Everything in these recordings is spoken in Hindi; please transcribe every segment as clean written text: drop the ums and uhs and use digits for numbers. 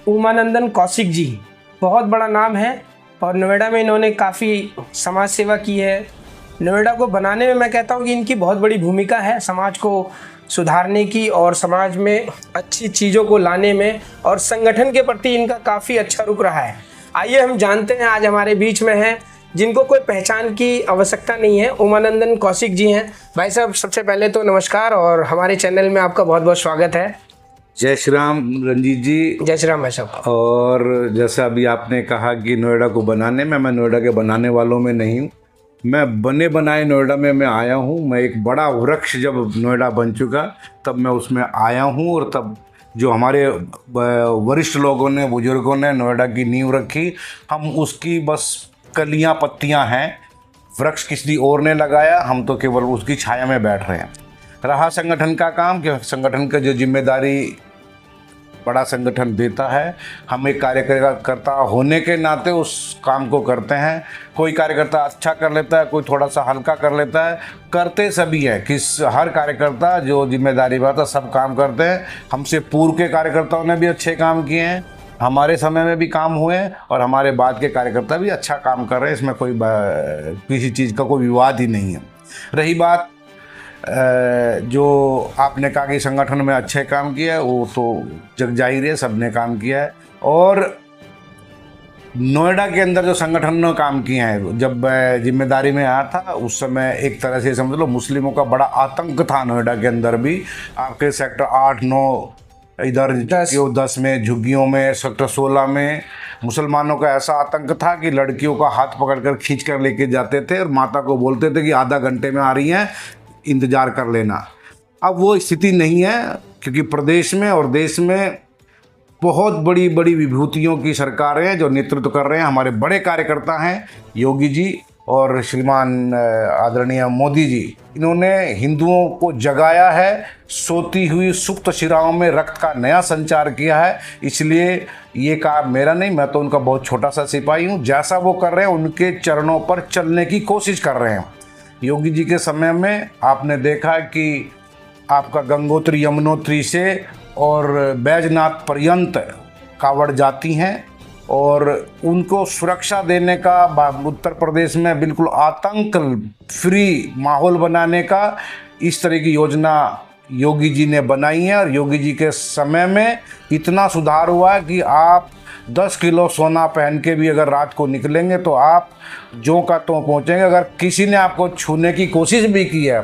उमानंदन कौशिक जी, बहुत बड़ा नाम है और नोएडा में इन्होंने काफ़ी समाज सेवा की है। नोएडा को बनाने में मैं कहता हूँ कि इनकी बहुत बड़ी भूमिका है, समाज को सुधारने की और समाज में अच्छी चीज़ों को लाने में, और संगठन के प्रति इनका काफ़ी अच्छा रुख रहा है। आइए हम जानते हैं, आज हमारे बीच में हैं जिनको कोई पहचान की आवश्यकता नहीं है, उमानंदन कौशिक जी हैं। भाई साहब, सबसे पहले तो नमस्कार और हमारे चैनल में आपका बहुत बहुत स्वागत है। जय श्री राम रंजीत जी। जय श्री राम भाई साहब। और जैसा अभी आपने कहा कि नोएडा को बनाने में, मैं नोएडा के बनाने वालों में नहीं हूँ। मैं बने बनाए नोएडा में मैं आया हूँ। मैं एक बड़ा वृक्ष जब नोएडा बन चुका तब मैं उसमें आया हूँ, और तब जो हमारे वरिष्ठ लोगों ने, बुजुर्गों ने नोएडा की नींव रखी, हम उसकी बस कलियाँ पत्तियाँ हैं। वृक्ष किसी और ने लगाया, हम तो केवल उसकी छाया में बैठ रहे हैं। रहा संगठन का काम कि संगठन का जो जिम्मेदारी बड़ा संगठन देता है, हम एक कार्यकर्ता होने के नाते उस काम को करते हैं। कोई कार्यकर्ता अच्छा कर लेता है, कोई थोड़ा सा हल्का कर लेता है, करते सभी है। हर कार्यकर्ता जो जिम्मेदारी बात है सब काम करते हैं। हमसे पूर्व के कार्यकर्ताओं ने भी अच्छे काम किए हैं, हमारे समय में भी काम हुए, और हमारे बाद के कार्यकर्ता भी अच्छा काम कर रहे हैं। इसमें कोई किसी चीज़ का कोई विवाद ही नहीं है। रही बात जो आपने कहा कि संगठन में अच्छे काम किया है, वो तो जग जाहिर है, सबने काम किया है। और नोएडा के अंदर जो संगठन ने काम किए हैं, जब मैं जिम्मेदारी में आया था उस समय एक तरह से समझ लो मुस्लिमों का बड़ा आतंक था नोएडा के अंदर भी। आपके सेक्टर 8, 9, इधर 10 में, झुग्गियों में, सेक्टर 16 में मुसलमानों का ऐसा आतंक था कि लड़कियों का हाथ पकड़कर खींच कर लेके जाते थे और माता को बोलते थे कि आधा घंटे में आ रही हैं, इंतज़ार कर लेना। अब वो स्थिति नहीं है, क्योंकि प्रदेश में और देश में बहुत बड़ी बड़ी विभूतियों की सरकारें हैं जो नेतृत्व कर रहे हैं। हमारे बड़े कार्यकर्ता हैं योगी जी और श्रीमान आदरणीय मोदी जी। इन्होंने हिंदुओं को जगाया है, सोती हुई सुप्त शिराओं में रक्त का नया संचार किया है। इसलिए ये काम मेरा नहीं, मैं तो उनका बहुत छोटा सा सिपाही हूँ। जैसा वो कर रहे हैं उनके चरणों पर चलने की कोशिश कर रहे हैं। योगी जी के समय में आपने देखा कि आपका गंगोत्री यमुनोत्री से और बैजनाथ पर्यंत कावड़ जाती हैं, और उनको सुरक्षा देने का, उत्तर प्रदेश में बिल्कुल आतंक फ्री माहौल बनाने का इस तरह की योजना योगी जी ने बनाई है। और योगी जी के समय में इतना सुधार हुआ है कि आप 10 किलो सोना पहन के भी अगर रात को निकलेंगे तो आप ज्यों का त्यों पहुँचेंगे। अगर किसी ने आपको छूने की कोशिश भी की है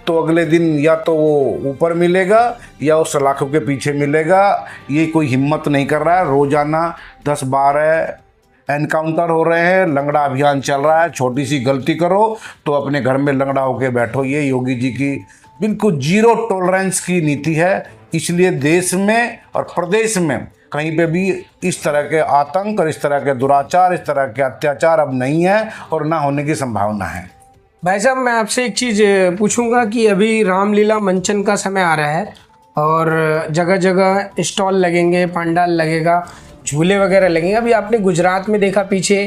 तो अगले दिन या तो वो ऊपर मिलेगा या उस सलाखों के पीछे मिलेगा। ये कोई हिम्मत नहीं कर रहा है। रोज़ाना 10-12 एनकाउंटर हो रहे हैं, लंगड़ा अभियान चल रहा है। छोटी सी गलती करो तो अपने घर में लंगड़ा होके बैठो। ये योगी जी की बिल्कुल जीरो टॉलरेंस की नीति है। इसलिए देश में और प्रदेश में कहीं पे भी इस तरह के आतंक और इस तरह के दुराचार, इस तरह के अत्याचार अब नहीं है और ना होने की संभावना है। भाई साहब, मैं आपसे एक चीज़ पूछूंगा कि अभी रामलीला मंचन का समय आ रहा है और जगह जगह स्टॉल लगेंगे, पंडाल लगेगा, झूले वगैरह लगेंगे। अभी आपने गुजरात में देखा पीछे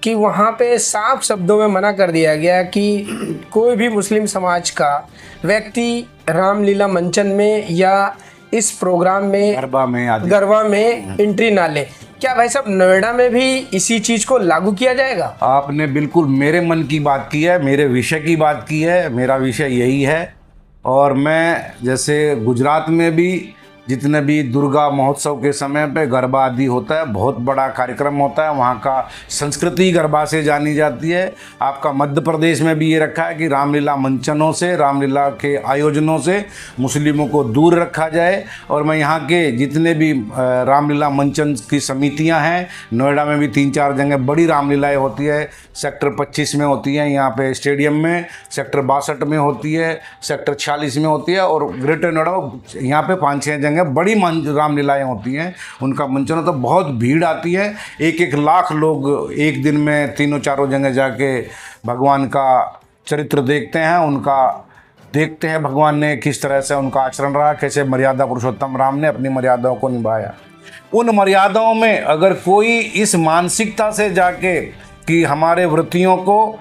कि वहाँ पे साफ शब्दों में मना कर दिया गया कि कोई भी मुस्लिम समाज का व्यक्ति रामलीला मंचन में या इस प्रोग्राम में, गरबा में एंट्री ना ले। क्या भाई साहब नोएडा में भी इसी चीज़ को लागू किया जाएगा? आपने बिल्कुल मेरे मन की बात की है, मेरे विषय की बात की है। मेरा विषय यही है। और मैं जैसे गुजरात में भी जितने भी दुर्गा महोत्सव के समय पे गरबा आदि होता है, बहुत बड़ा कार्यक्रम होता है, वहाँ का संस्कृति गरबा से जानी जाती है। आपका मध्य प्रदेश में भी ये रखा है कि रामलीला मंचनों से, रामलीला के आयोजनों से मुस्लिमों को दूर रखा जाए। और मैं यहाँ के जितने भी रामलीला मंचन की समितियाँ हैं, नोएडा में भी 3-4 जगह बड़ी रामलीलाएँ होती है। सेक्टर 25 में होती है, यहाँ पे स्टेडियम में, सेक्टर 62 में होती है, सेक्टर 46 में होती है, और ग्रेटर नोएडा यहाँ पे 5-6 जगह बड़ी रामलीलाएँ होती हैं। उनका मंचन तो बहुत भीड़ आती है। 1-1 लाख लोग एक दिन में 3-4 जगह जाके भगवान का चरित्र देखते हैं, उनका देखते हैं भगवान ने किस तरह से उनका आचरण रहा, कैसे मर्यादा पुरुषोत्तम राम ने अपनी मर्यादाओं को निभाया। उन मर्यादाओं में अगर कोई इस मानसिकता से जाके कि हमारे व्रतियों को,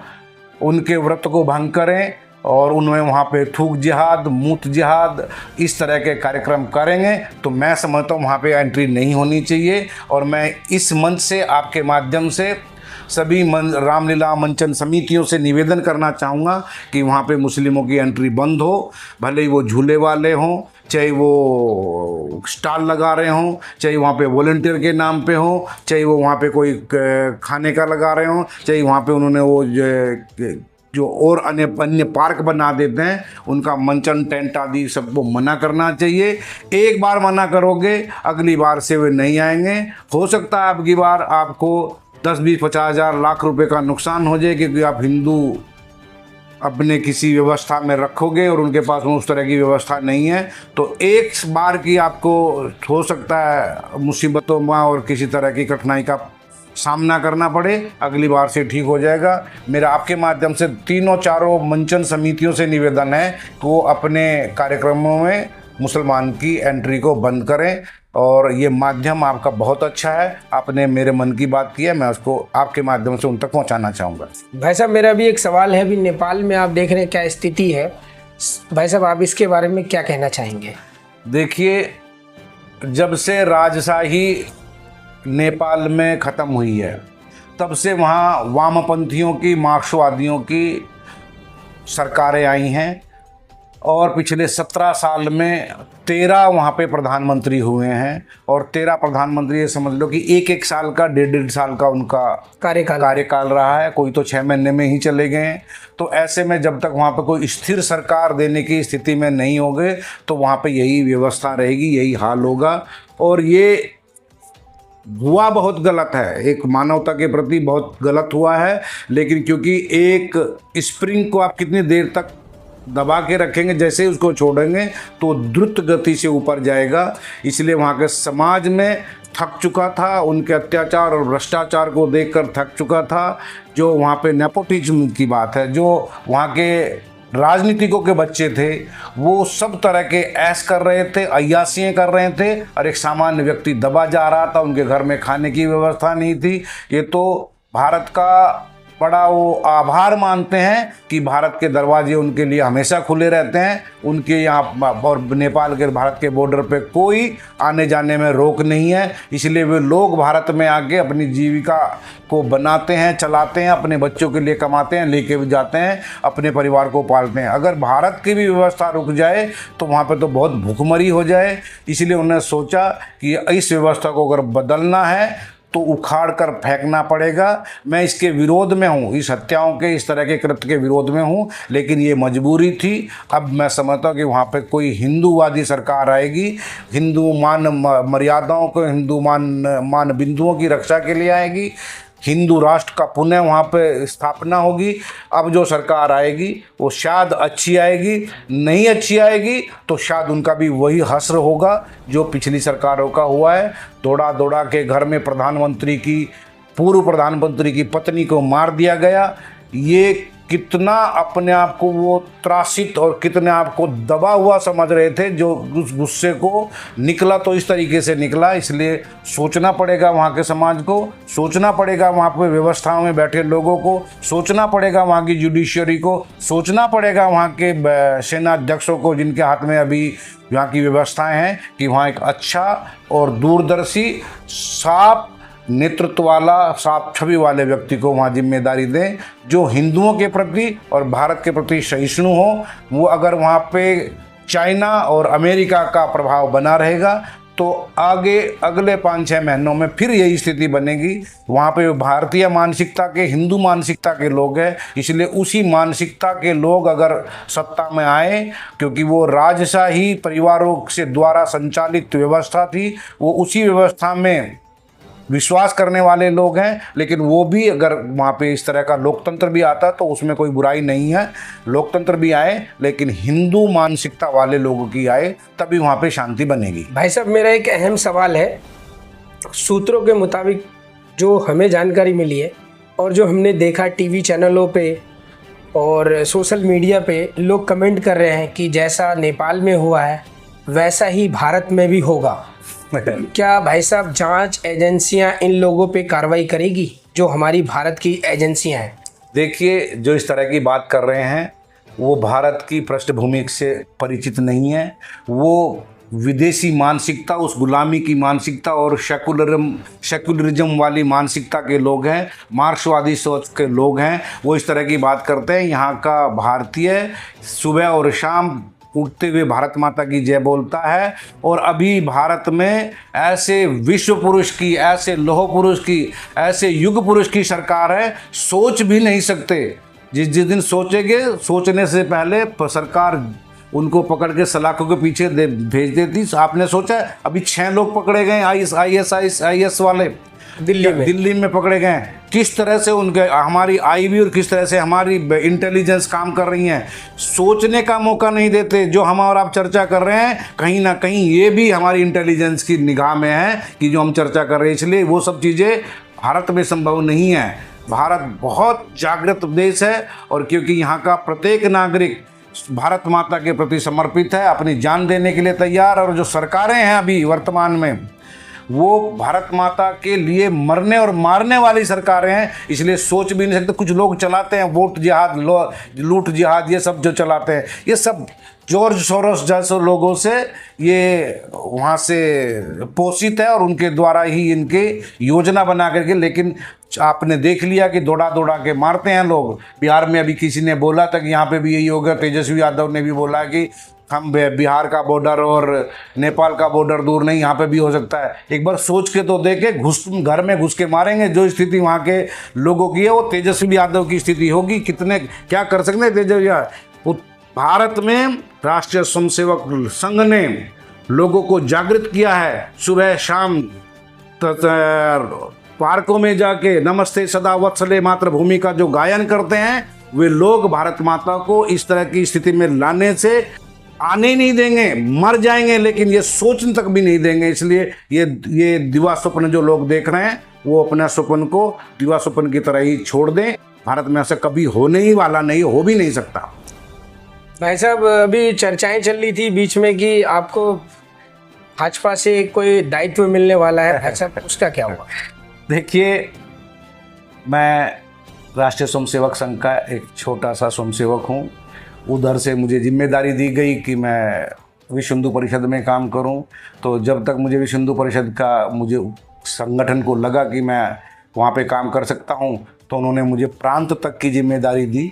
उनके व्रत को भंग करें और उनमें वहाँ पे थूक जिहाद, मूत जिहाद, इस तरह के कार्यक्रम करेंगे तो मैं समझता हूँ वहाँ पे एंट्री नहीं होनी चाहिए। और मैं इस मंच से आपके माध्यम से सभी रामलीला मंचन समितियों से निवेदन करना चाहूँगा कि वहाँ पे मुस्लिमों की एंट्री बंद हो, भले ही वो झूले वाले हों, चाहे वो स्टॉल लगा रहे हों, चाहे वहाँ पे वॉलंटियर के नाम पे हो, चाहे वो वहाँ पे कोई खाने का लगा रहे हों, चाहे वहाँ पे उन्होंने वो जो और अन्य पार्क बना देते हैं, उनका मंचन टेंट आदि सबको मना करना चाहिए। एक बार मना करोगे अगली बार से वे नहीं आएंगे। हो सकता है अबकी बार आपको 10, 20, 50 हज़ार, लाख रुपए का नुकसान हो जाए, क्योंकि आप हिंदू अपने किसी व्यवस्था में रखोगे और उनके पास उस तरह की व्यवस्था नहीं है। तो एक बार की आपको हो सकता है मुसीबतों में और किसी तरह की कठिनाई का सामना करना पड़े, अगली बार से ठीक हो जाएगा। मेरा आपके माध्यम से तीनों चारों मंचन समितियों से निवेदन है कि वो अपने कार्यक्रमों में मुसलमान की एंट्री को बंद करें। और ये माध्यम आपका बहुत अच्छा है, आपने मेरे मन की बात की है, मैं उसको आपके माध्यम से उन तक पहुंचाना चाहूँगा। भाई साहब मेरा भी एक सवाल है, अभी नेपाल में आप देख रहे हैं क्या स्थिति है, भाई साहब आप इसके बारे में क्या कहना चाहेंगे? देखिए, जब से राजशाही नेपाल में ख़त्म हुई है तब से वहाँ वामपंथियों की, मार्क्सवादियों की सरकारें आई हैं और पिछले 17 साल में 13 वहाँ पे प्रधानमंत्री हुए हैं। और 13 प्रधानमंत्री, ये समझ लो कि एक साल का, 1.5 साल का उनका कार्यकाल रहा है, कोई तो 6 महीने में ही चले गए हैं। तो ऐसे में जब तक वहाँ पे कोई स्थिर सरकार देने की स्थिति में नहीं होगे तो वहाँ पे यही व्यवस्था रहेगी, यही हाल होगा। और ये हुआ बहुत गलत है, एक मानवता के प्रति बहुत गलत हुआ है। लेकिन क्योंकि एक स्प्रिंग को आप कितनी देर तक दबा के रखेंगे, जैसे ही उसको छोड़ेंगे तो द्रुत गति से ऊपर जाएगा। इसलिए वहाँ के समाज में थक चुका था, उनके अत्याचार और भ्रष्टाचार को देखकर थक चुका था। जो वहाँ पे नेपोटिज्म की बात है, जो वहाँ के राजनीतिकों के बच्चे थे वो सब तरह के ऐश कर रहे थे, अय्यासियाँ कर रहे थे, और एक सामान्य व्यक्ति दबा जा रहा था, उनके घर में खाने की व्यवस्था नहीं थी। ये तो भारत का बड़ा वो आभार मानते हैं कि भारत के दरवाजे उनके लिए हमेशा खुले रहते हैं। उनके यहाँ और नेपाल के, भारत के बॉर्डर पे कोई आने जाने में रोक नहीं है। इसलिए वे लोग भारत में आके अपनी जीविका को बनाते हैं, चलाते हैं, अपने बच्चों के लिए कमाते हैं, लेके भी जाते हैं, अपने परिवार को पालते हैं। अगर भारत की भी व्यवस्था रुक जाए तो वहाँ पे तो बहुत भूखमरी हो जाए। इसलिए उन्होंने सोचा कि इस व्यवस्था को अगर बदलना है तो उखाड़ कर फेंकना पड़ेगा। मैं इसके विरोध में हूँ, इस हत्याओं के, इस तरह के कृत्य के विरोध में हूँ, लेकिन ये मजबूरी थी। अब मैं समझता हूँ कि वहाँ पे कोई हिंदूवादी सरकार आएगी, हिंदू मान मर्यादाओं को, हिंदू मान बिंदुओं की रक्षा के लिए आएगी, हिंदू राष्ट्र का पुनः वहाँ पे स्थापना होगी। अब जो सरकार आएगी वो शायद अच्छी आएगी, नहीं अच्छी आएगी तो शायद उनका भी वही हश्र होगा जो पिछली सरकारों का हुआ है। दौड़ा दौड़ा के घर में पूर्व प्रधानमंत्री की पत्नी को मार दिया गया। ये कितना अपने आप को वो त्रासित और कितने आप को दबा हुआ समझ रहे थे, जो उस गुस्से को निकला तो इस तरीके से निकला। इसलिए सोचना पड़ेगा वहाँ के समाज को, सोचना पड़ेगा वहाँ पे व्यवस्थाओं में बैठे लोगों को, सोचना पड़ेगा वहाँ की जुडिशरी को, सोचना पड़ेगा वहाँ के सेना अध्यक्षों को, जिनके हाथ में अभी यहाँ की व्यवस्थाएं हैं, कि वहाँ एक अच्छा और दूरदर्शी, साफ नेतृत्व वाला, साफ छवि वाले व्यक्ति को वहाँ जिम्मेदारी दें, जो हिंदुओं के प्रति और भारत के प्रति सहिष्णु हो। वो अगर वहाँ पे चाइना और अमेरिका का प्रभाव बना रहेगा तो आगे अगले 5-6 महीनों में फिर यही स्थिति बनेगी। वहाँ पे भारतीय मानसिकता के, हिंदू मानसिकता के लोग हैं, इसलिए उसी मानसिकता के लोग अगर सत्ता में आए, क्योंकि वो राजशाही परिवारों से द्वारा संचालित व्यवस्था थी, वो उसी व्यवस्था में विश्वास करने वाले लोग हैं। लेकिन वो भी अगर वहाँ पे इस तरह का लोकतंत्र भी आता तो उसमें कोई बुराई नहीं है, लोकतंत्र भी आए, लेकिन हिंदू मानसिकता वाले लोगों की आए, तभी वहाँ पे शांति बनेगी। भाई साहब मेरा एक अहम सवाल है, सूत्रों के मुताबिक जो हमें जानकारी मिली है और जो हमने देखा टीवी चैनलों पे और सोशल मीडिया पे, लोग कमेंट कर रहे हैं कि जैसा नेपाल में हुआ है वैसा ही भारत में भी होगा। क्या भाई साहब जांच एजेंसियां इन लोगों पे कार्रवाई करेगी, जो हमारी भारत की एजेंसियां हैं? देखिए, जो इस तरह की बात कर रहे हैं वो भारत की पृष्ठभूमि से परिचित नहीं है। वो विदेशी मानसिकता, उस गुलामी की मानसिकता और सेकुलरिज्म वाली मानसिकता के लोग हैं, मार्क्सवादी सोच के लोग हैं, वो इस तरह की बात करते हैं। यहाँ का भारतीय सुबह और शाम उठते हुए भारत माता की जय बोलता है। और अभी भारत में ऐसे विश्व पुरुष की, ऐसे लौह पुरुष की, ऐसे युग पुरुष की सरकार है, सोच भी नहीं सकते। जिस दिन सोचेंगे, सोचने से पहले सरकार उनको पकड़ के सलाखों के पीछे भेज देती। आपने सोचा अभी 6 लोग पकड़े गए IAS वाले दिल्ली में पकड़े गए। किस तरह से उनके हमारी आईबी और किस तरह से हमारी इंटेलिजेंस काम कर रही हैं, सोचने का मौका नहीं देते। जो हम और आप चर्चा कर रहे हैं, कहीं ना कहीं ये भी हमारी इंटेलिजेंस की निगाह में है कि जो हम चर्चा कर रहे हैं, इसलिए वो सब चीज़ें भारत में संभव नहीं है। भारत बहुत जागृत देश है और क्योंकि यहाँ का प्रत्येक नागरिक भारत माता के प्रति समर्पित है, अपनी जान देने के लिए तैयार। और जो सरकारें हैं अभी वर्तमान में, वो भारत माता के लिए मरने और मारने वाली सरकारें हैं, इसलिए सोच भी नहीं सकते। कुछ लोग चलाते हैं वोट जिहाद, लूट जिहाद, ये सब जो चलाते हैं, ये सब जॉर्ज सोरोस जैसे लोगों से ये वहाँ से पोषित है और उनके द्वारा ही इनके योजना बना करके। लेकिन आपने देख लिया कि दौड़ा दौड़ा के मारते हैं लोग। बिहार में अभी किसी ने बोला था कि यहाँ पे भी यही होगा, तेजस्वी यादव ने भी बोला कि हम बिहार का बॉर्डर और नेपाल का बॉर्डर दूर नहीं, यहाँ पे भी हो सकता है। एक बार सोच के तो देखे, घर में घुस के मारेंगे। जो स्थिति वहाँ के लोगों की है वो तेजस्वी यादव की स्थिति होगी। कितने क्या कर सकते हैं तेजस्वी। भारत में राष्ट्रीय स्वयंसेवक संघ ने लोगों को जागृत किया है। सुबह शाम पार्कों में जाके नमस्ते सदा वत्सले मातृभूमि का जो गायन करते हैं, वे लोग भारत माता को इस तरह की स्थिति में लाने से आने ही नहीं देंगे, मर जाएंगे, लेकिन ये सोचने तक भी नहीं देंगे। इसलिए ये दिवा स्वप्न जो लोग देख रहे हैं, वो अपना स्वप्न को दिवा स्वप्न की तरह ही छोड़ दें। भारत में ऐसा कभी होने ही वाला नहीं, हो भी नहीं सकता। भाई साहब, अभी चर्चाएं चल रही थी बीच में कि आपको भाजपा से कोई दायित्व मिलने वाला है, भाई साहब उसका क्या हुआ? देखिए, मैं राष्ट्रीय स्वयंसेवक संघ का एक छोटा सा स्वयंसेवक हूँ। उधर से मुझे जिम्मेदारी दी गई कि मैं विश्व हिंदू परिषद में काम करूं। तो जब तक मुझे विश्व हिंदू परिषद का मुझे संगठन को लगा कि मैं वहां पे काम कर सकता हूं, तो उन्होंने मुझे प्रांत तक की जिम्मेदारी दी।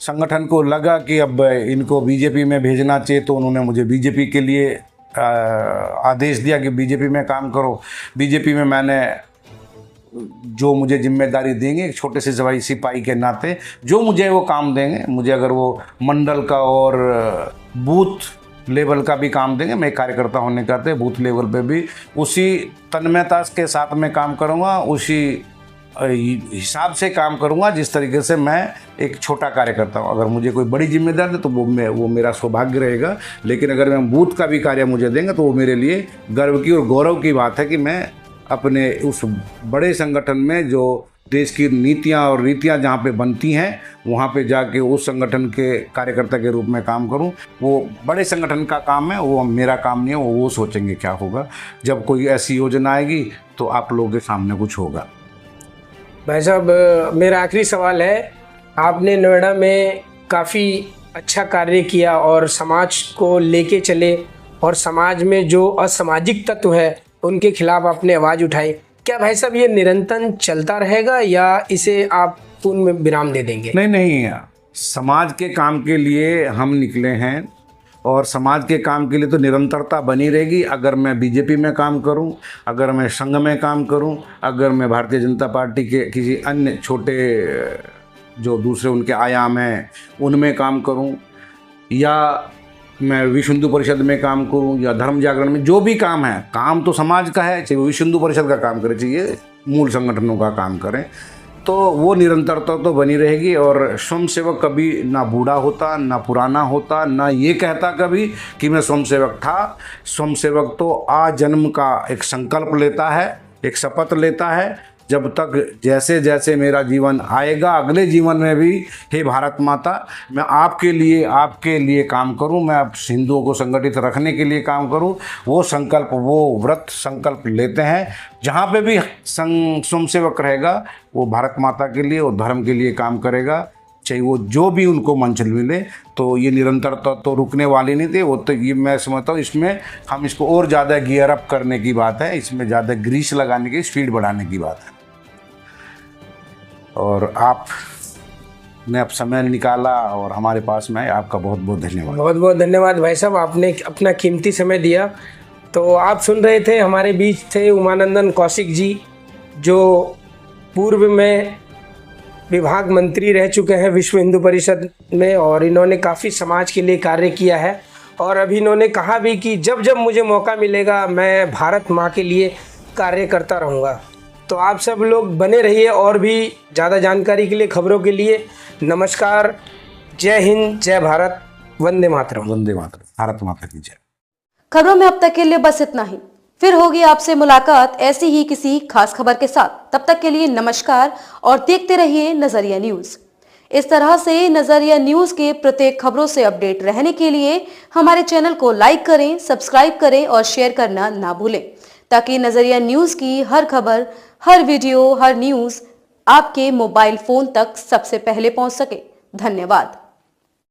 संगठन को लगा कि अब इनको बीजेपी में भेजना चाहिए, तो उन्होंने मुझे बीजेपी के लिए आदेश दिया कि बीजेपी में काम करो। बीजेपी में मैंने जो मुझे जिम्मेदारी देंगे, एक छोटे से सिपाही के नाते जो मुझे वो काम देंगे, मुझे अगर वो मंडल का और बूथ लेवल का भी काम देंगे, मैं कार्यकर्ता होने के नाते बूथ लेवल पे भी उसी तन्मयता के साथ में काम करूँगा, उसी हिसाब से काम करूँगा जिस तरीके से मैं एक छोटा कार्यकर्ता हूँ। अगर मुझे कोई बड़ी जिम्मेदारी दे तो वो मेरा सौभाग्य रहेगा, लेकिन अगर मैं बूथ का भी कार्य मुझे देंगे तो वो मेरे लिए गर्व की और गौरव की बात है कि मैं अपने उस बड़े संगठन में जो देश की नीतियां और रीतियां जहां पे बनती हैं, वहां पे जाके उस संगठन के कार्यकर्ता के रूप में काम करूं। वो बड़े संगठन का काम है, वो मेरा काम नहीं है। वो सोचेंगे क्या होगा। जब कोई ऐसी योजना आएगी तो आप लोगों के सामने कुछ होगा। भाई साहब, मेरा आखिरी सवाल है, आपने नोएडा में काफ़ी अच्छा कार्य किया और समाज को लेके चले और समाज में जो असामाजिक तत्व है उनके खिलाफ आपने आवाज़ उठाई। क्या भाई साहब ये निरंतर चलता रहेगा या इसे आप पूर्ण में विराम दे देंगे? नहीं, समाज के काम के लिए हम निकले हैं और समाज के काम के लिए तो निरंतरता बनी रहेगी। अगर मैं बीजेपी में काम करूं, अगर मैं संघ में काम करूं, अगर मैं भारतीय जनता पार्टी के किसी अन्य छोटे जो दूसरे उनके आयाम हैं उनमें काम करूं, या मैं विश्व हिंदू परिषद में काम करूं, या धर्म जागरण में, जो भी काम है, काम तो समाज का है, चाहे वो विश्व हिंदू परिषद का काम करे, चाहिए मूल संगठनों का काम करें, तो वो निरंतरता तो बनी रहेगी। और स्वयंसेवक कभी ना बूढ़ा होता, ना पुराना होता, ना ये कहता कभी कि मैं स्वयंसेवक था। स्वयंसेवक तो आजन्म का एक संकल्प लेता है, एक शपथ लेता है, जब तक जैसे जैसे मेरा जीवन आएगा, अगले जीवन में भी, हे भारत माता, मैं आपके लिए काम करूं, मैं आप हिंदुओं को संगठित रखने के लिए काम करूं। वो संकल्प, वो व्रत संकल्प लेते हैं। जहाँ पे भी स्वयंसेवक रहेगा वो भारत माता के लिए और धर्म के लिए काम करेगा, चाहे वो जो भी उनको मंजिल मिले, तो ये निरंतरता तो रुकने वाली नहीं थी। वो तो ये मैं समझता हूँ इसमें हम इसको और ज़्यादा गियर अप करने की बात है, इसमें ज़्यादा ग्रीस लगाने की, स्पीड बढ़ाने की बात है। और आपने अब समय निकाला और हमारे पास में आए, आपका बहुत बहुत धन्यवाद। बहुत बहुत धन्यवाद भाई साहब, आपने अपना कीमती समय दिया। तो आप सुन रहे थे, हमारे बीच थे उमानंदन कौशिक जी, जो पूर्व में विभाग मंत्री रह चुके हैं विश्व हिंदू परिषद में, और इन्होंने काफ़ी समाज के लिए कार्य किया है। और अभी इन्होंने कहा भी कि जब जब मुझे मौका मिलेगा मैं भारत माँ के लिए कार्य करता रहूँगा। तो आप सब लोग बने रहिए, और भी ज़्यादा जानकारी के लिए, खबरों के लिए नमस्कार, जय हिंद, जय भारत, वंदे मातरम। वंदे मातरम, भारत माता की जय। खबरों में अब तक के लिए बस इतना ही। फिर होगी आपसे मुलाकात ऐसी ही किसी खास खबर के साथ। तब तक के लिए नमस्कार और देखते रहिए नजरिया न्यूज। इस तरह से नजरिया न्यूज के प्रत्येक खबरों से अपडेट रहने के लिए हमारे चैनल को लाइक करें, सब्सक्राइब करें और शेयर करना ना भूलें, ताकि नजरिया न्यूज की हर खबर, हर वीडियो, हर न्यूज आपके मोबाइल फोन तक सबसे पहले पहुंच सके। धन्यवाद।